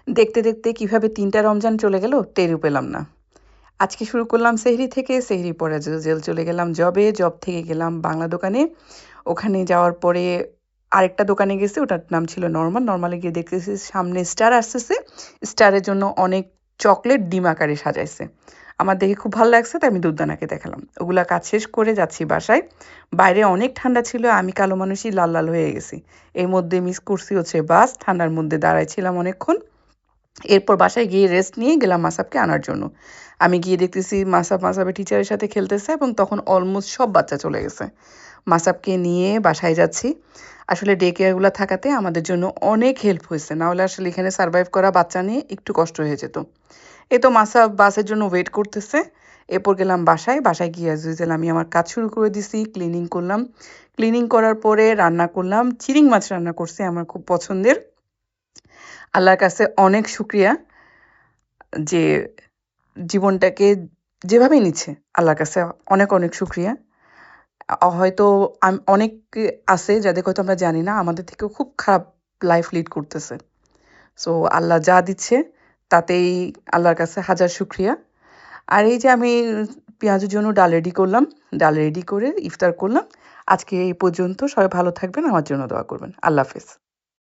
দেখতে, দেখতে কিভাবে ৩ টা রমজান চলে গেল টেরও পেলাম না। আজকে শুরু করলাম সেহরি থেকে, সেহরির পরে চলে গেলাম জবে, জব থেকে গেলাম বাংলা দোকানে। ওখানে যাওয়ার পরে আরেকটা দোকানে গেছি, ওটার নাম ছিল নরমাল। নরমালে গিয়ে দেখতেছি সামনে স্টার আসতেছে। স্টারের জন্য অনেক চকলেট ডিম আকারে সাজাইছে। আমার দেখে খুব ভালো লাগছে তাই আমি দুধদানাকে দেখালাম। ওগুলা কাজ শেষ করে যাচ্ছি বাসায়। বাইরে অনেক ঠান্ডা ছিল, আমি কালো মানুষই লাল, লাল হয়ে গেছি। এর মধ্যে মিস করছি হচ্ছে বাস, ঠান্ডার মধ্যে দাঁড়ায় ছিলাম অনেকক্ষণ। এরপর বাসায় গিয়ে রেস্ট নিয়ে গেলাম মাসাবকে আনার জন্য। আমি গিয়ে দেখতেছি মাসাবের টিচারের সাথে খেলতেছে এবং তখন অলমোস্ট সব বাচ্চা চলে গেছে। মাসাবকে নিয়ে বাসায় যাচ্ছি। আসলে ডে কেয়ারগুলো থাকাতে আমাদের জন্য অনেক হেল্প হয়েছে। নাহলে আসলে এখানে সারভাইভ করা বাচ্চা নিয়ে একটু কষ্ট হয়ে যেত। এই তো মাসাব বাসের জন্য ওয়েট করতেছে। এরপর গেলাম বাসায়। বাসায় গিয়ে as usual আমি আমার কাজ শুরু করে দিছি। ক্লিনিং করলাম। ক্লিনিং করার পরে রান্না করলাম। চিংড়ি মাছ রান্না করছি আমার খুব পছন্দের। আল্লাহর কাছে অনেক শুকরিয়া যে জীবনটাকে যেভাবেই নিচ্ছে আল্লাহর কাছে অনেক, অনেক শুকরিয়া। হয়তো অনেকে আছে যাদেরকে হয়তো আমরা জানি না, আমাদের থেকেও খুব খারাপ লাইফ লিড করতেছে। সো আল্লাহ যা দিচ্ছে তাতেই আল্লাহর কাছে হাজার শুকরিয়া। আর এই যে আমি পেঁয়াজুর জন্য ডাল রেডি করলাম। ডাল রেডি করে ইফতার করলাম। আজকে এই পর্যন্ত। সবাই ভালো থাকবেন, আমার জন্য দোয়া করবেন। আল্লাহ হাফেজ।